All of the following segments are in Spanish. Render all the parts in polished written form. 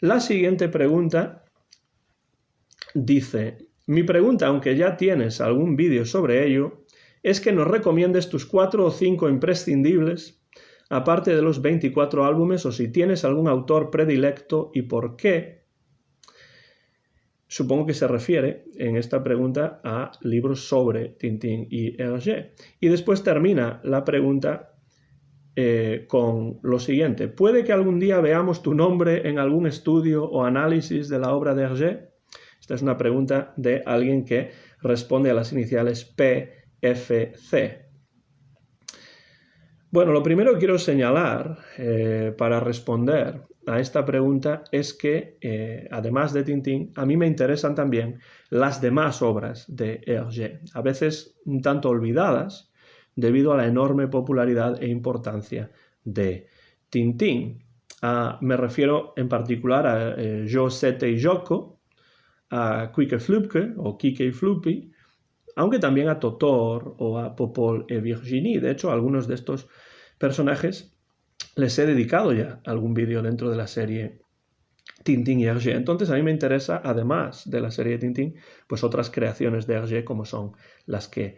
La siguiente pregunta dice: mi pregunta, aunque ya tienes algún vídeo sobre ello, es que nos recomiendes tus 4 o 5 imprescindibles, aparte de los 24 álbumes, o si tienes algún autor predilecto y por qué. Supongo que se refiere en esta pregunta a libros sobre Tintín y Hergé. Y después termina la pregunta con lo siguiente: ¿puede que algún día veamos tu nombre en algún estudio o análisis de la obra de Hergé? Esta es una pregunta de alguien que responde a las iniciales PFC. Bueno, lo primero que quiero señalar para responder a esta pregunta es que, además de Tintín, a mí me interesan también las demás obras de Hergé, a veces un tanto olvidadas debido a la enorme popularidad e importancia de Tintín. Me refiero en particular a Jo, Sette y Jocko, a Quique Flupke o Kike y Fluppy, aunque también a Totor o a Popol y Virginie. De hecho, a algunos de estos personajes les he dedicado ya algún vídeo dentro de la serie Tintín y Hergé. Entonces a mí me interesa, además de la serie de Tintín, pues otras creaciones de Hergé como son las que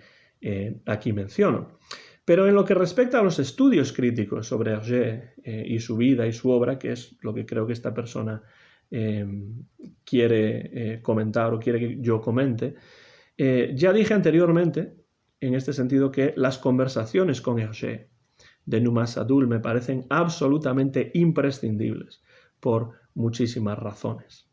aquí menciono. Pero en lo que respecta a los estudios críticos sobre Hergé y su vida y su obra, que es lo que creo que esta persona quiere comentar o quiere que yo comente, ya dije anteriormente, en este sentido, que las conversaciones con Hergé de Numa Sadul me parecen absolutamente imprescindibles por muchísimas razones.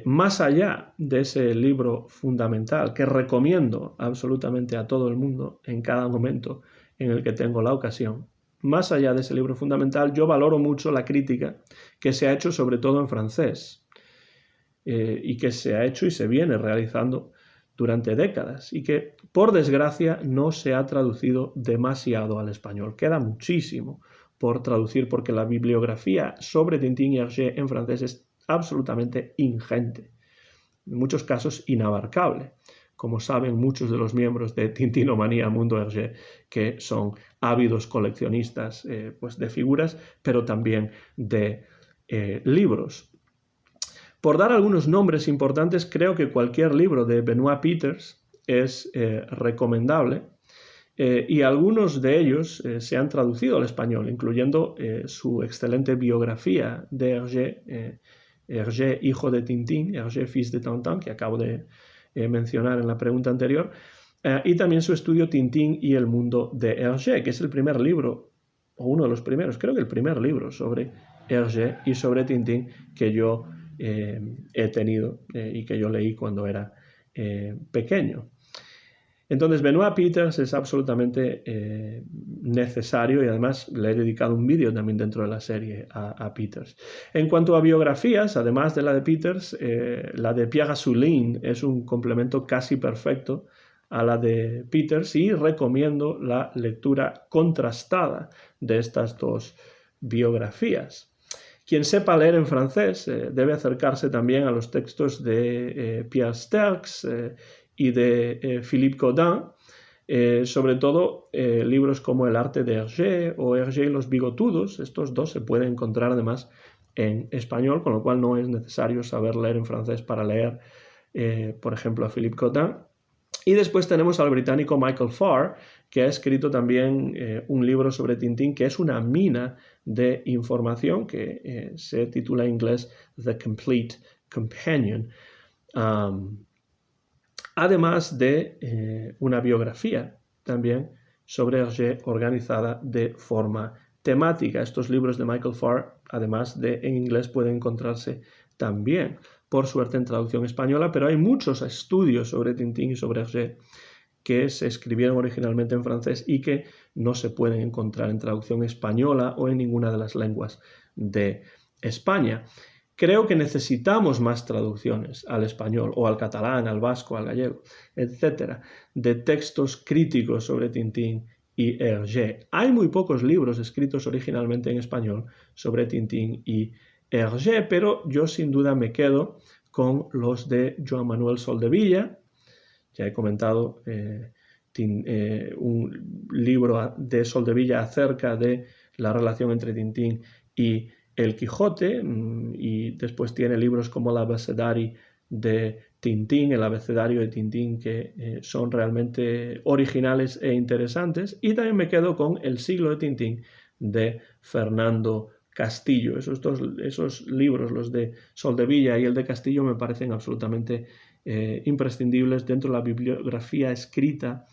Más allá de ese libro fundamental que recomiendo absolutamente a todo el mundo en cada momento en el que tengo la ocasión, más allá de ese libro fundamental, yo valoro mucho la crítica que se ha hecho sobre todo en francés y que se ha hecho y se viene realizando durante décadas y que, por desgracia, no se ha traducido demasiado al español. Queda muchísimo por traducir porque la bibliografía sobre Tintín y Hergé en francés es absolutamente ingente, en muchos casos inabarcable, como saben muchos de los miembros de Tintínomanía Mundo Hergé, que son ávidos coleccionistas pues de figuras, pero también de libros. Por dar algunos nombres importantes, creo que cualquier libro de Benoit Peeters es recomendable y algunos de ellos se han traducido al español, incluyendo su excelente biografía de Hergé, Hergé, hijo de Tintín, Hergé, fils de Tintin, que acabo de mencionar en la pregunta anterior, y también su estudio Tintín y el mundo de Hergé, que es el primer libro, o uno de los primeros, creo que el primer libro sobre Hergé y sobre Tintín que yo he tenido y que yo leí cuando era pequeño. Entonces, Benoit Peeters es absolutamente necesario y además le he dedicado un vídeo también dentro de la serie a Peeters. En cuanto a biografías, además de la de Peeters, la de Pierre Asselin es un complemento casi perfecto a la de Peeters y recomiendo la lectura contrastada de estas dos biografías. Quien sepa leer en francés debe acercarse también a los textos de Pierre Sterckx y de Philippe Godin, sobre todo libros como El arte de Hergé o Hergé y los bigotudos. Estos dos se pueden encontrar además en español, con lo cual no es necesario saber leer en francés para leer, por ejemplo, a Philippe Godin. Y después tenemos al británico Michael Farr, que ha escrito también un libro sobre Tintín, que es una mina de información, que se titula en inglés The Complete Companion. Además de una biografía también sobre Hergé organizada de forma temática. Estos libros de Michael Farr, además de en inglés, pueden encontrarse también, por suerte, en traducción española, pero hay muchos estudios sobre Tintín y sobre Hergé que se escribieron originalmente en francés y que no se pueden encontrar en traducción española o en ninguna de las lenguas de España. Creo que necesitamos más traducciones al español o al catalán, al vasco, al gallego, etcétera, de textos críticos sobre Tintín y Hergé. Hay muy pocos libros escritos originalmente en español sobre Tintín y Hergé, pero yo sin duda me quedo con los de Joan Manuel Soldevilla. Ya he comentado un libro de Soldevilla acerca de la relación entre Tintín y El Quijote, y después tiene libros como el abecedario de Tintín, que son realmente originales e interesantes. Y también me quedo con El siglo de Tintín de Fernando Castillo. Esos libros, los de Soldevilla y el de Castillo, me parecen absolutamente imprescindibles dentro de la bibliografía escrita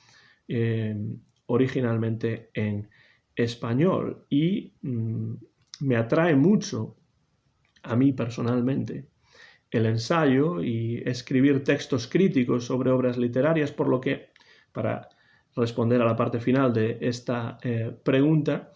originalmente en español. Y me atrae mucho a mí personalmente el ensayo y escribir textos críticos sobre obras literarias, por lo que, para responder a la parte final de esta pregunta,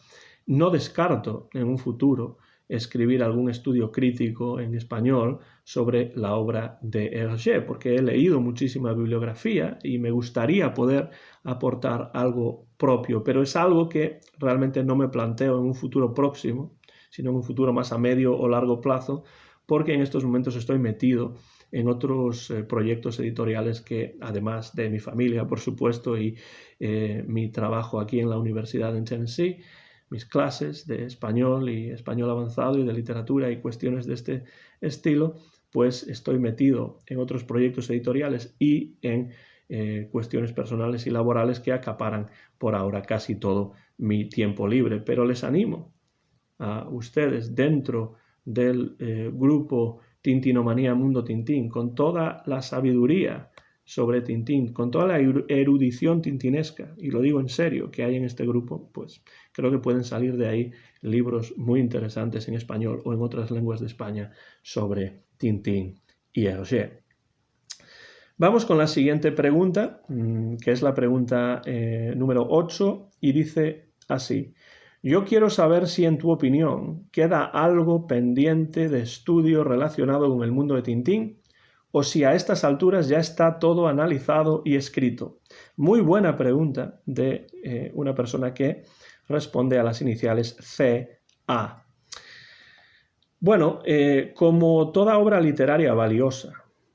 no descarto en un futuro escribir algún estudio crítico en español sobre la obra de Hergé, porque he leído muchísima bibliografía y me gustaría poder aportar algo propio, pero es algo que realmente no me planteo en un futuro próximo, sino en un futuro más a medio o largo plazo, porque en estos momentos estoy metido en otros proyectos editoriales que, además de mi familia, por supuesto, y mi trabajo aquí en la Universidad en Tennessee, mis clases de español y español avanzado y de literatura y cuestiones de este estilo, pues estoy metido en otros proyectos editoriales y en cuestiones personales y laborales que acaparan por ahora casi todo mi tiempo libre. Pero les animo a ustedes dentro del grupo Tintinomanía Mundo Tintín, con toda la sabiduría sobre Tintín, con toda la erudición tintinesca, y lo digo en serio, que hay en este grupo, pues creo que pueden salir de ahí libros muy interesantes en español o en otras lenguas de España sobre Tintín y Hergé. Vamos con la siguiente pregunta, que es la pregunta número 8, y dice así: yo quiero saber si, en tu opinión, queda algo pendiente de estudio relacionado con el mundo de Tintín, o si a estas alturas ya está todo analizado y escrito. Muy buena pregunta de una persona que responde a las iniciales CA. Bueno, como toda obra literaria valiosa,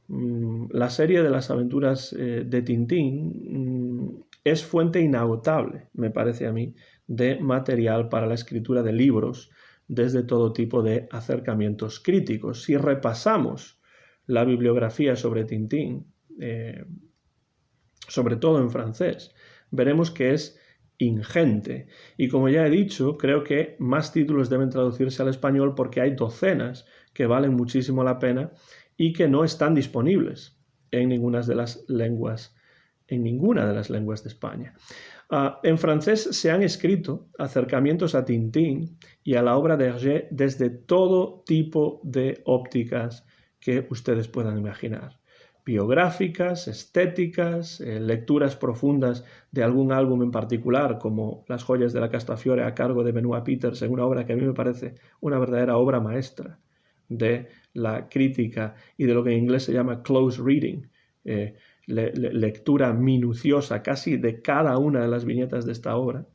la serie de las aventuras de Tintín es fuente inagotable, me parece a mí, de material para la escritura de libros desde todo tipo de acercamientos críticos. Si repasamos la bibliografía sobre Tintín, sobre todo en francés, veremos que es ingente. Y como ya he dicho, creo que más títulos deben traducirse al español porque hay docenas que valen muchísimo la pena y que no están disponibles en ninguna de las lenguas de España. En francés se han escrito acercamientos a Tintín y a la obra de Hergé desde todo tipo de ópticas que ustedes puedan imaginar. Biográficas, estéticas, lecturas profundas de algún álbum en particular, como Las joyas de la Castafiore a cargo de Benoit Peters, en una obra que a mí me parece una verdadera obra maestra de la crítica y de lo que en inglés se llama close reading, lectura minuciosa casi de cada una de las viñetas de esta obra.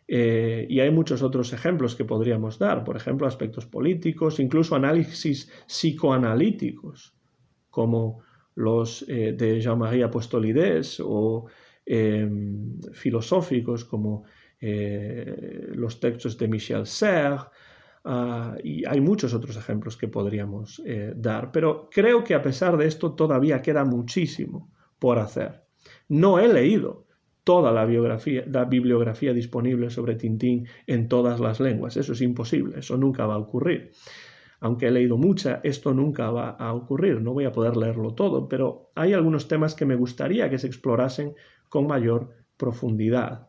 Y hay muchos otros ejemplos que podríamos dar, por ejemplo, aspectos políticos, incluso análisis psicoanalíticos, como los de Jean-Marie Apostolides, o filosóficos como los textos de Michel Serres, y hay muchos otros ejemplos que podríamos dar. Pero creo que a pesar de esto todavía queda muchísimo por hacer. No he leído toda la bibliografía disponible sobre Tintín en todas las lenguas. Eso es imposible, eso nunca va a ocurrir. Aunque he leído mucha, esto nunca va a ocurrir, no voy a poder leerlo todo, pero hay algunos temas que me gustaría que se explorasen con mayor profundidad.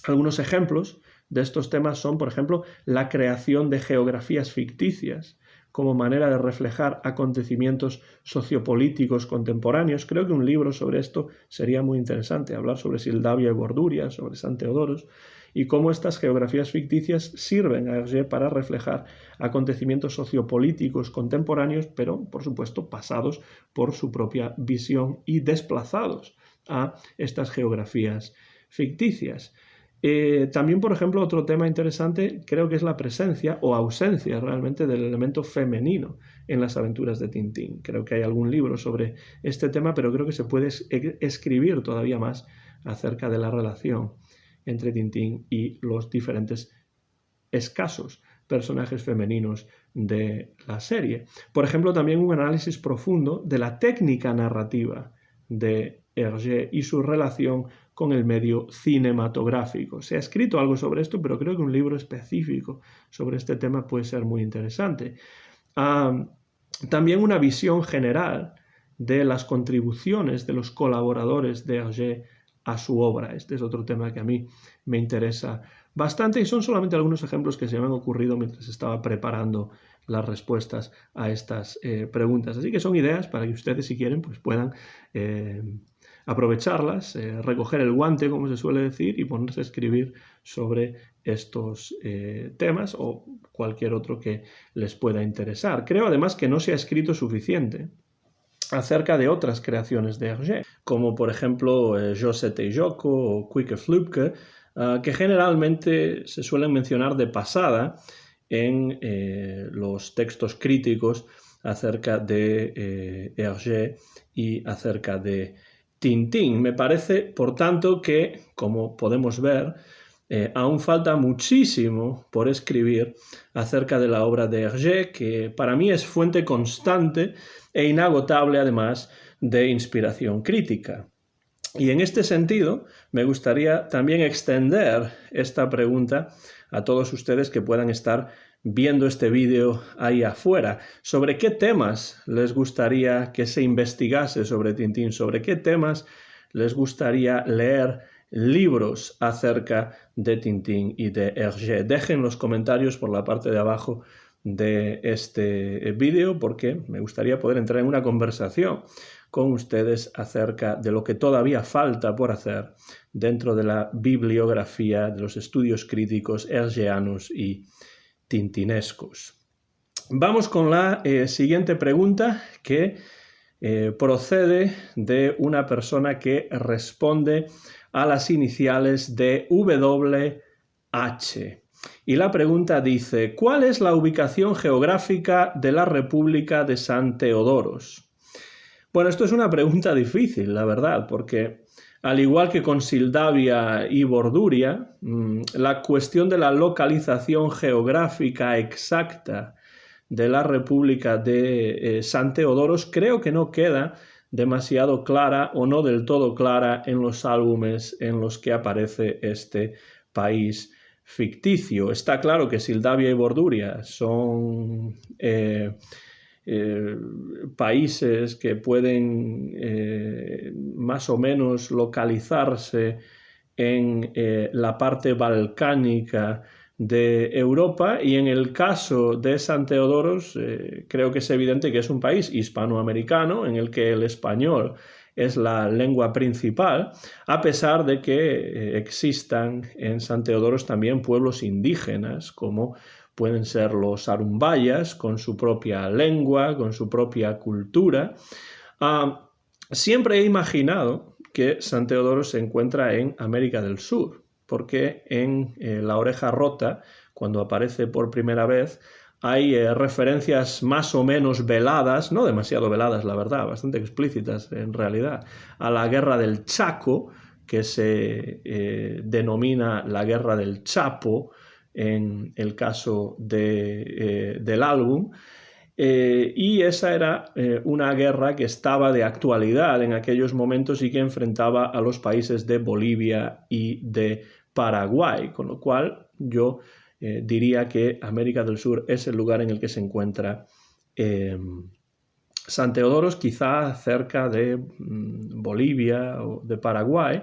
Algunos ejemplos de estos temas son, por ejemplo, la creación de geografías ficticias como manera de reflejar acontecimientos sociopolíticos contemporáneos. Creo que un libro sobre esto sería muy interesante, hablar sobre Sildavia y Borduria, sobre San Teodoros, y cómo estas geografías ficticias sirven a Hergé para reflejar acontecimientos sociopolíticos contemporáneos, pero, por supuesto, pasados por su propia visión y desplazados a estas geografías ficticias. También, por ejemplo, otro tema interesante creo que es la presencia o ausencia realmente del elemento femenino en las aventuras de Tintín. Creo que hay algún libro sobre este tema, pero creo que se puede escribir todavía más acerca de la relación entre Tintín y los diferentes escasos personajes femeninos de la serie. Por ejemplo, también un análisis profundo de la técnica narrativa de Hergé y su relación con el medio cinematográfico. Se ha escrito algo sobre esto, pero creo que un libro específico sobre este tema puede ser muy interesante. También una visión general de las contribuciones de los colaboradores de Hergé a su obra. Este es otro tema que a mí me interesa bastante y son solamente algunos ejemplos que se me han ocurrido mientras estaba preparando las respuestas a estas preguntas. Así que son ideas para que ustedes, si quieren, pues puedan aprovecharlas, recoger el guante, como se suele decir, y ponerse a escribir sobre estos temas o cualquier otro que les pueda interesar. Creo además que no se ha escrito suficiente acerca de otras creaciones de Hergé, como por ejemplo José Teijoko o Quique Flupke, que generalmente se suelen mencionar de pasada en los textos críticos acerca de Hergé y acerca de Tintín. Me parece, por tanto, que, como podemos ver, aún falta muchísimo por escribir acerca de la obra de Hergé, que para mí es fuente constante e inagotable, además, de inspiración crítica. Y en este sentido, me gustaría también extender esta pregunta a todos ustedes que puedan estar viendo este vídeo ahí afuera. ¿Sobre qué temas les gustaría que se investigase sobre Tintín? ¿Sobre qué temas les gustaría leer libros acerca de Tintín y de Hergé? Dejen los comentarios por la parte de abajo de este vídeo porque me gustaría poder entrar en una conversación con ustedes acerca de lo que todavía falta por hacer dentro de la bibliografía de los estudios críticos hergéanos y tintinescos. Vamos con la siguiente pregunta que procede de una persona que responde a las iniciales de WH. Y la pregunta dice: ¿cuál es la ubicación geográfica de la República de San Teodoros? Bueno, esto es una pregunta difícil, la verdad, porque al igual que con Sildavia y Borduria, la cuestión de la localización geográfica exacta de la República de San Teodoros creo que no queda demasiado clara o no del todo clara en los álbumes en los que aparece este país ficticio. Está claro que Sildavia y Borduria son países que pueden más o menos localizarse en la parte balcánica de Europa, y en el caso de San Teodoros creo que es evidente que es un país hispanoamericano en el que el español es la lengua principal, a pesar de que existan en San Teodoros también pueblos indígenas como pueden ser los arumbayas, con su propia lengua, con su propia cultura. Siempre he imaginado que San Teodoros se encuentra en América del Sur, porque en La Oreja Rota, cuando aparece por primera vez, hay referencias más o menos veladas, no demasiado veladas, la verdad, bastante explícitas en realidad, a la Guerra del Chaco, que se denomina la Guerra del Chapo, en el caso del álbum, y esa era una guerra que estaba de actualidad en aquellos momentos y que enfrentaba a los países de Bolivia y de Paraguay, con lo cual yo diría que América del Sur es el lugar en el que se encuentra San Teodoros, quizá cerca de Bolivia o de Paraguay,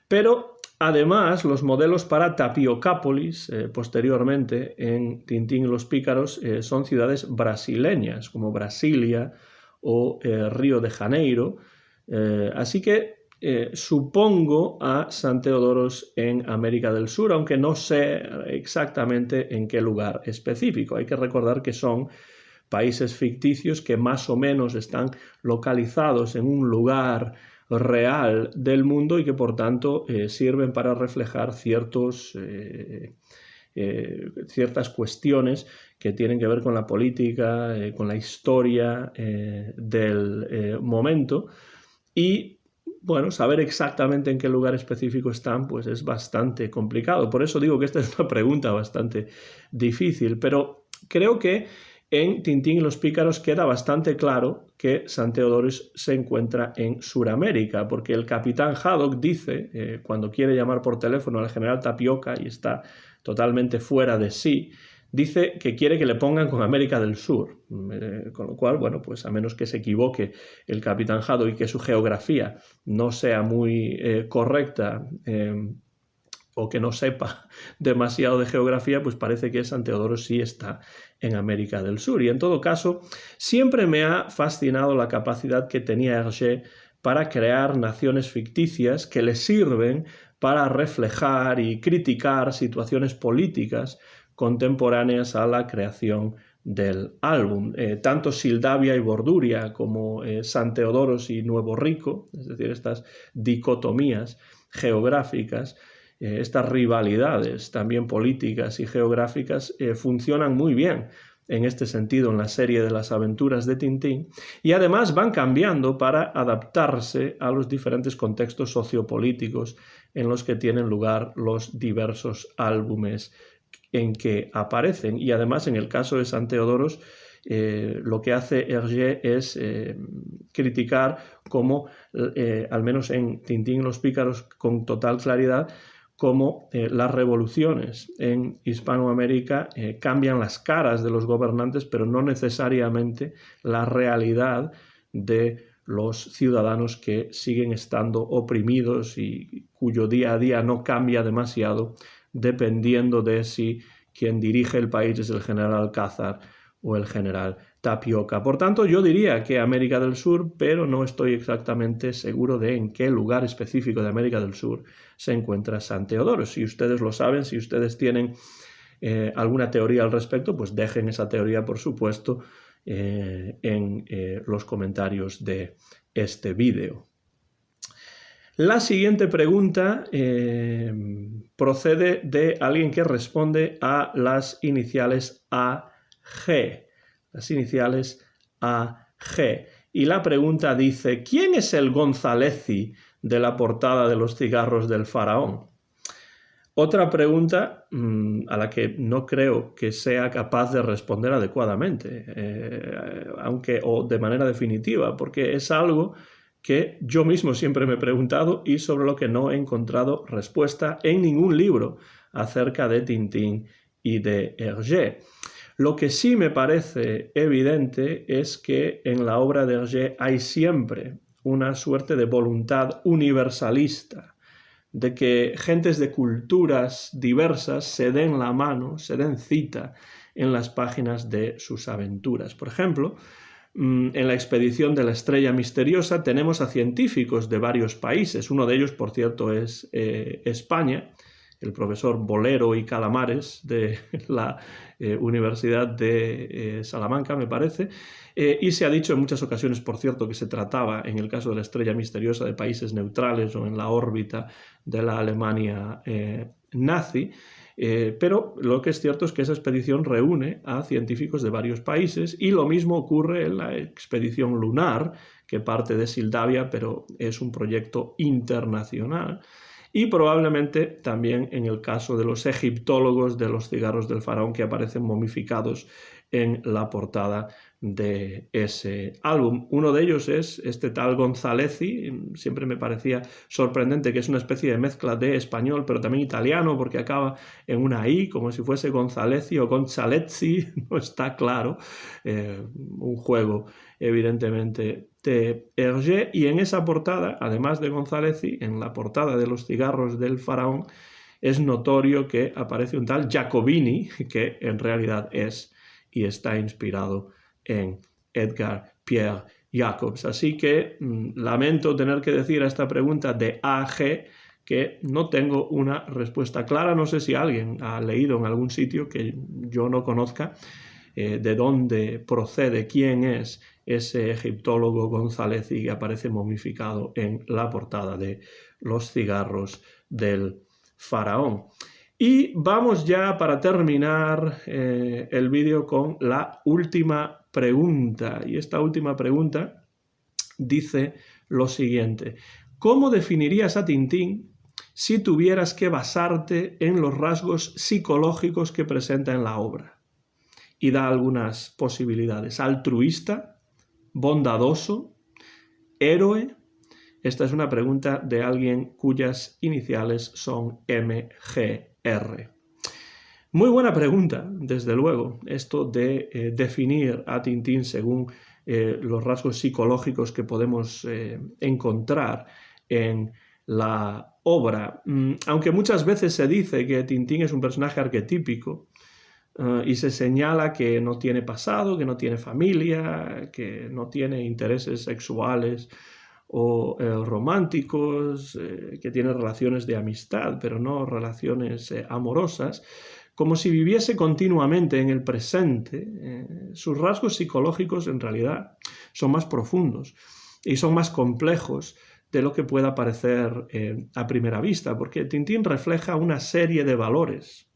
pero además los modelos para Tapiocápolis, posteriormente en Tintín y los Pícaros, son ciudades brasileñas, como Brasilia o Río de Janeiro, así que supongo a San Teodoros en América del Sur, aunque no sé exactamente en qué lugar específico. Hay que recordar que son países ficticios que más o menos están localizados en un lugar real del mundo y que por tanto sirven para reflejar ciertas cuestiones que tienen que ver con la política, con la historia del momento, y bueno, saber exactamente en qué lugar específico están, pues es bastante complicado. Por eso digo que esta es una pregunta bastante difícil, pero creo que en Tintín y los Pícaros queda bastante claro que San Theodoros se encuentra en Sudamérica, porque el capitán Haddock dice, cuando quiere llamar por teléfono al general Tapioca y está totalmente fuera de sí, dice que quiere que le pongan con América del Sur, con lo cual, bueno, pues a menos que se equivoque el capitán Haddock y que su geografía no sea muy correcta, o que no sepa demasiado de geografía, pues parece que San Theodoro sí está en América del Sur. Y en todo caso, siempre me ha fascinado la capacidad que tenía Hergé para crear naciones ficticias que le sirven para reflejar y criticar situaciones políticas contemporáneas a la creación del álbum. Tanto Sildavia y Borduria como San Theodoros y Nuevo Rico, es decir, estas dicotomías geográficas, estas rivalidades también políticas y geográficas funcionan muy bien en este sentido en la serie de las aventuras de Tintín y además van cambiando para adaptarse a los diferentes contextos sociopolíticos en los que tienen lugar los diversos álbumes en que aparecen. Y además en el caso de San Theodoros lo que hace Hergé es criticar cómo, al menos en Tintín y los Pícaros con total claridad, cómo las revoluciones en Hispanoamérica cambian las caras de los gobernantes, pero no necesariamente la realidad de los ciudadanos que siguen estando oprimidos y cuyo día a día no cambia demasiado dependiendo de si quien dirige el país es el general Alcázar o el general Tapioca. Por tanto, yo diría que América del Sur, pero no estoy exactamente seguro de en qué lugar específico de América del Sur se encuentra San Theodoros. Si ustedes lo saben, si ustedes tienen alguna teoría al respecto, pues dejen esa teoría, por supuesto, en los comentarios de este vídeo. La siguiente pregunta procede de alguien que responde a las iniciales AG. Las iniciales AG. Y la pregunta dice, ¿quién es el Gonzalezi de la portada de los cigarros del faraón? Otra pregunta a la que no creo que sea capaz de responder adecuadamente, aunque o de manera definitiva, porque es algo que yo mismo siempre me he preguntado y sobre lo que no he encontrado respuesta en ningún libro acerca de Tintín y de Hergé. Lo que sí me parece evidente es que en la obra de Hergé hay siempre una suerte de voluntad universalista, de que gentes de culturas diversas se den la mano, se den cita en las páginas de sus aventuras. Por ejemplo, en la expedición de la Estrella Misteriosa tenemos a científicos de varios países. Uno de ellos, por cierto, es España, el profesor Bolero y Calamares de la Universidad de Salamanca, me parece, y se ha dicho en muchas ocasiones, por cierto, que se trataba, en el caso de la Estrella Misteriosa, de países neutrales o en la órbita de la Alemania nazi, pero lo que es cierto es que esa expedición reúne a científicos de varios países y lo mismo ocurre en la expedición lunar, que parte de Sildavia, pero es un proyecto internacional. Y probablemente también en el caso de los egiptólogos de los cigarros del faraón que aparecen momificados en la portada de ese álbum. Uno de ellos es este tal Gonzalezi, siempre me parecía sorprendente que es una especie de mezcla de español pero también italiano porque acaba en una I, como si fuese Gonzalezi o Gonzalezzi, no está claro, un juego evidentemente de Hergé, y en esa portada, además de Gonzalezi, en la portada de los cigarros del faraón, es notorio que aparece un tal Jacobini, que en realidad es y está inspirado en Edgar Pierre Jacobs. Así que lamento tener que decir a esta pregunta de AG que no tengo una respuesta clara. No sé si alguien ha leído en algún sitio que yo no conozca de dónde procede, quién es ese egiptólogo Gonzalezi que aparece momificado en la portada de los cigarros del faraón. Y vamos ya para terminar el vídeo con la última pregunta. Y esta última pregunta dice lo siguiente. ¿Cómo definirías a Tintín si tuvieras que basarte en los rasgos psicológicos que presenta en la obra? Y da algunas posibilidades. Altruista, bondadoso, héroe. Esta es una pregunta de alguien cuyas iniciales son MGR. Muy buena pregunta, desde luego, esto de definir a Tintín según los rasgos psicológicos que podemos encontrar en la obra. Aunque muchas veces se dice que Tintín es un personaje arquetípico y se señala que no tiene pasado, que no tiene familia, que no tiene intereses sexuales o románticos, que tiene relaciones de amistad, pero no relaciones amorosas, como si viviese continuamente en el presente. Sus rasgos psicológicos en realidad son más profundos y son más complejos de lo que pueda parecer a primera vista, porque Tintín refleja una serie de valores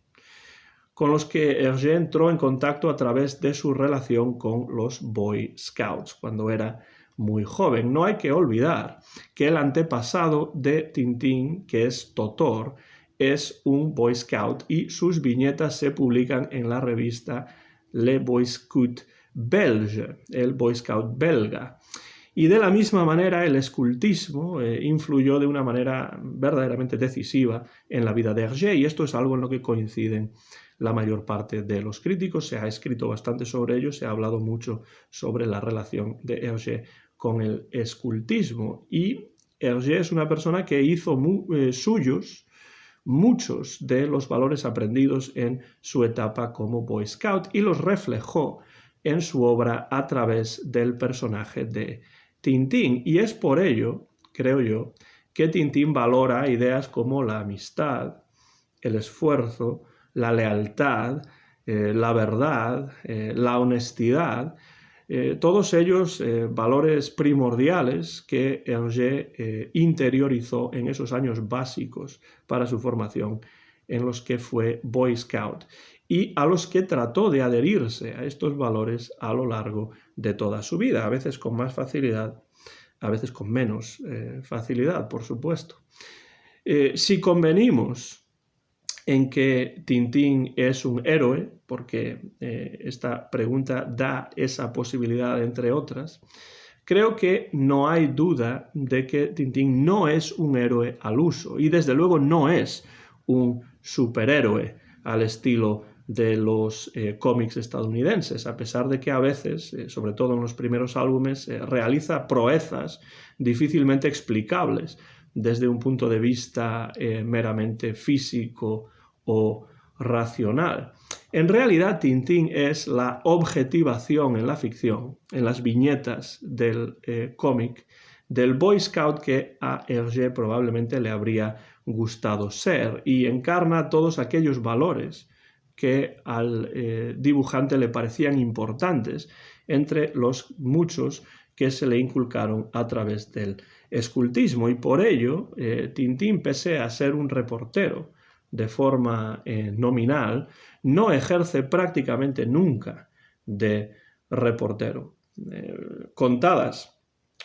con los que Hergé entró en contacto a través de su relación con los Boy Scouts cuando era muy joven. No hay que olvidar que el antepasado de Tintín, que es Totor, es un Boy Scout y sus viñetas se publican en la revista Le Boy Scout Belge, el Boy Scout belga. Y de la misma manera el escultismo influyó de una manera verdaderamente decisiva en la vida de Hergé, y esto es algo en lo que coinciden la mayor parte de los críticos. Se ha escrito bastante sobre ello, se ha hablado mucho sobre la relación de Hergé con el escultismo, y Hergé es una persona que hizo suyos muchos de los valores aprendidos en su etapa como Boy Scout y los reflejó en su obra a través del personaje de Tintín. Y es por ello, creo yo, que Tintín valora ideas como la amistad, el esfuerzo, la lealtad, la verdad, la honestidad, todos ellos valores primordiales que Hergé interiorizó en esos años básicos para su formación, en los que fue Boy Scout, y a los que trató de adherirse a estos valores a lo largo de toda su vida, a veces con más facilidad, a veces con menos facilidad, por supuesto. Si convenimos en que Tintín es un héroe, porque esta pregunta da esa posibilidad entre otras, creo que no hay duda de que Tintín no es un héroe al uso, y desde luego no es un superhéroe al estilo de los cómics estadounidenses, a pesar de que a veces, sobre todo en los primeros álbumes, realiza proezas difícilmente explicables desde un punto de vista meramente físico o racional. En realidad, Tintín es la objetivación en la ficción, en las viñetas del cómic, del Boy Scout que a Hergé probablemente le habría gustado ser, y encarna todos aquellos valores que al dibujante le parecían importantes, entre los muchos que se le inculcaron a través del escultismo. Y por ello, Tintín, pese a ser un reportero de forma nominal, no ejerce prácticamente nunca de reportero. Contadas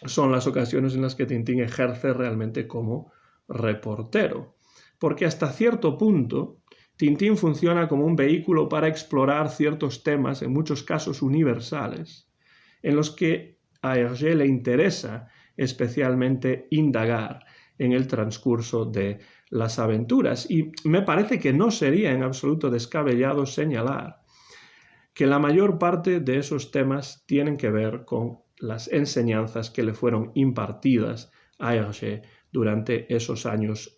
son las ocasiones en las que Tintín ejerce realmente como reportero, porque hasta cierto punto Tintín funciona como un vehículo para explorar ciertos temas, en muchos casos universales, en los que a Hergé le interesa especialmente indagar en el transcurso de las aventuras. Y me parece que no sería en absoluto descabellado señalar que la mayor parte de esos temas tienen que ver con las enseñanzas que le fueron impartidas a Hergé durante esos años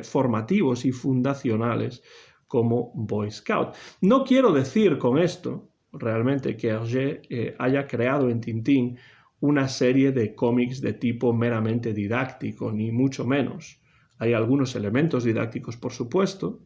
formativos y fundacionales como Boy Scout. No quiero decir con esto realmente que Hergé haya creado en Tintín una serie de cómics de tipo meramente didáctico, ni mucho menos. Hay algunos elementos didácticos, por supuesto,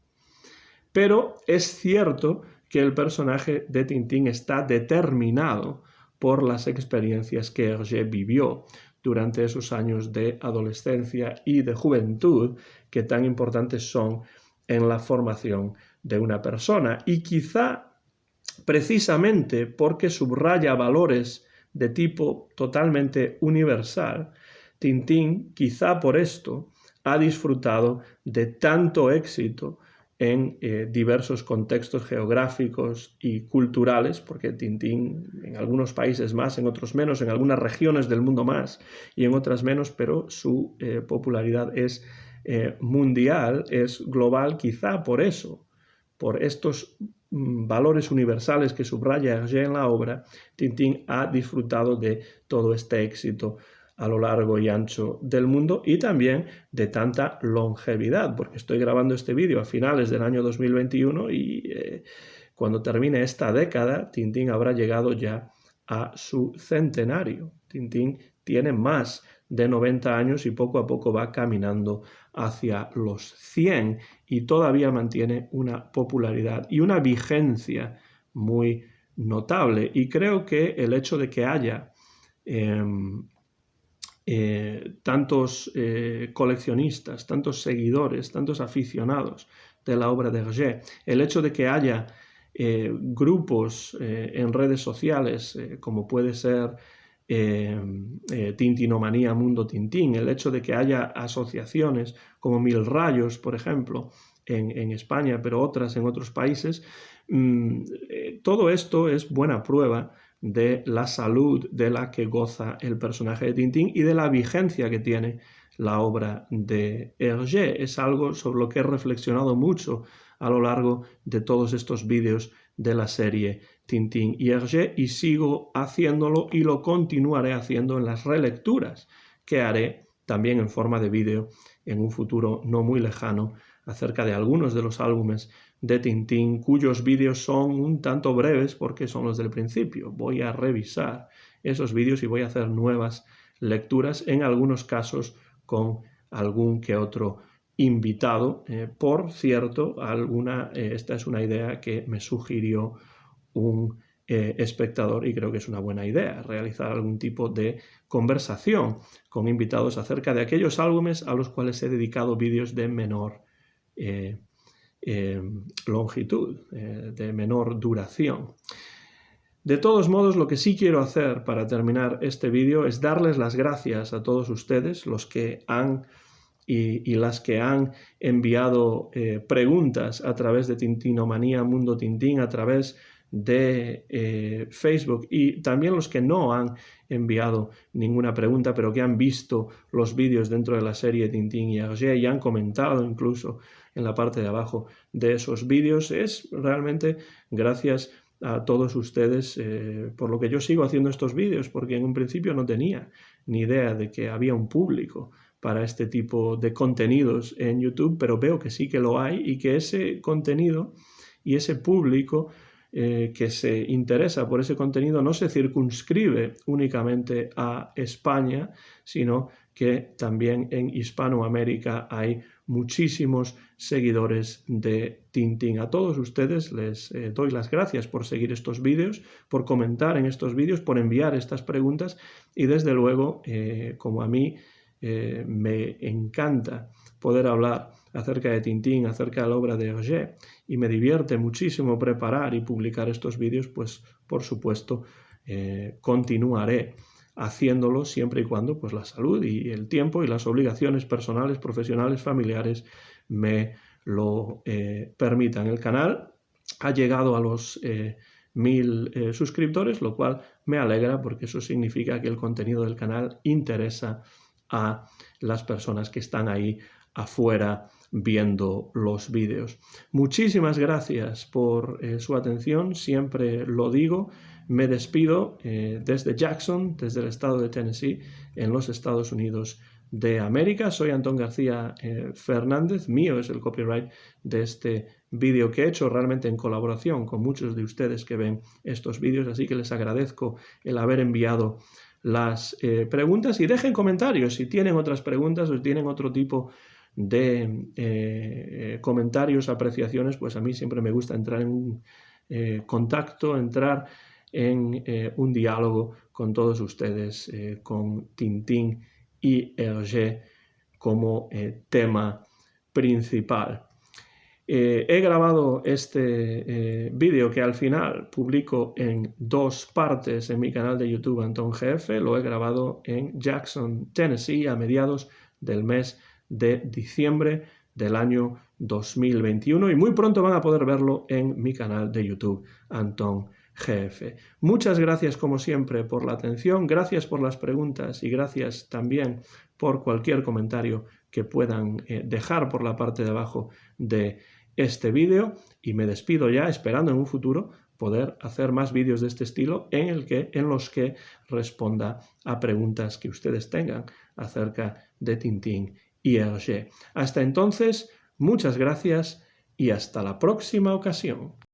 pero es cierto que el personaje de Tintín está determinado por las experiencias que Hergé vivió durante esos años de adolescencia y de juventud que tan importantes son en la formación de una persona. Y quizá precisamente porque subraya valores de tipo totalmente universal, Tintín, quizá por esto, ha disfrutado de tanto éxito en diversos contextos geográficos y culturales, porque Tintín en algunos países más, en otros menos, en algunas regiones del mundo más y en otras menos, pero su popularidad es mundial, es global, quizá por eso, por estos valores universales que subraya Hergé en la obra. Tintín ha disfrutado de todo este éxito a lo largo y ancho del mundo y también de tanta longevidad, porque estoy grabando este vídeo a finales del año 2021 y cuando termine esta década, Tintín habrá llegado ya a su centenario. Tintín tiene más de 90 años y poco a poco va caminando hacia los 100 y todavía mantiene una popularidad y una vigencia muy notable. Y creo que el hecho de que haya tantos coleccionistas, tantos seguidores, tantos aficionados de la obra de Hergé, el hecho de que haya grupos en redes sociales como puede ser Tintinomanía Mundo Tintín, el hecho de que haya asociaciones como Mil Rayos, por ejemplo, en España, pero otras en otros países, todo esto es buena prueba de la salud de la que goza el personaje de Tintín y de la vigencia que tiene la obra de Hergé. Es algo sobre lo que he reflexionado mucho a lo largo de todos estos vídeos de la serie Tintín y Hergé y sigo haciéndolo y lo continuaré haciendo en las relecturas que haré también en forma de vídeo en un futuro no muy lejano acerca de algunos de los álbumes de Tintín cuyos vídeos son un tanto breves porque son los del principio. Voy a revisar esos vídeos y voy a hacer nuevas lecturas, en algunos casos con algún que otro invitado. Por cierto, esta es una idea que me sugirió un espectador y creo que es una buena idea realizar algún tipo de conversación con invitados acerca de aquellos álbumes a los cuales he dedicado vídeos de menor longitud, de menor duración. De todos modos, lo que sí quiero hacer para terminar este vídeo es darles las gracias a todos ustedes, los que han y las que han enviado preguntas a través de Tintinomanía Mundo Tintín, a través de Facebook, y también los que no han enviado ninguna pregunta pero que han visto los vídeos dentro de la serie Tintín y Hergé y han comentado incluso en la parte de abajo de esos vídeos. Es realmente gracias a todos ustedes por lo que yo sigo haciendo estos vídeos, porque en un principio no tenía ni idea de que había un público para este tipo de contenidos en YouTube, pero veo que sí que lo hay y que ese contenido y ese público que se interesa por ese contenido no se circunscribe únicamente a España, sino que también en Hispanoamérica hay muchísimos seguidores de Tintín. A todos ustedes les doy las gracias por seguir estos vídeos, por comentar en estos vídeos, por enviar estas preguntas y desde luego, como a mí me encanta poder hablar acerca de Tintín, acerca de la obra de Hergé, y me divierte muchísimo preparar y publicar estos vídeos, pues por supuesto continuaré haciéndolo siempre y cuando pues la salud y el tiempo y las obligaciones personales, profesionales, familiares me lo permitan. El canal ha llegado a los 1000 suscriptores, lo cual me alegra porque eso significa que el contenido del canal interesa a las personas que están ahí afuera viendo los vídeos. Muchísimas gracias por su atención, siempre lo digo. Me despido desde Jackson, desde el estado de Tennessee, en los Estados Unidos de América. Soy Antón García Fernández, mío es el copyright de este vídeo que he hecho realmente en colaboración con muchos de ustedes que ven estos vídeos, así que les agradezco el haber enviado las preguntas y dejen comentarios si tienen otras preguntas o si tienen otro tipo de comentarios, apreciaciones, pues a mí siempre me gusta entrar en un contacto, entrar en un diálogo con todos ustedes, con Tintín y Hergé como tema principal. He grabado este vídeo que al final publico en 2 partes en mi canal de YouTube Antón GF. Lo he grabado en Jackson, Tennessee, a mediados del mes de diciembre del año 2021 y muy pronto van a poder verlo en mi canal de YouTube Antón GF. Muchas gracias como siempre por la atención, gracias por las preguntas y gracias también por cualquier comentario que puedan dejar por la parte de abajo de este vídeo y me despido ya esperando en un futuro poder hacer más vídeos de este estilo en los que responda a preguntas que ustedes tengan acerca de Tintín y Hergé. Hasta entonces, muchas gracias y hasta la próxima ocasión.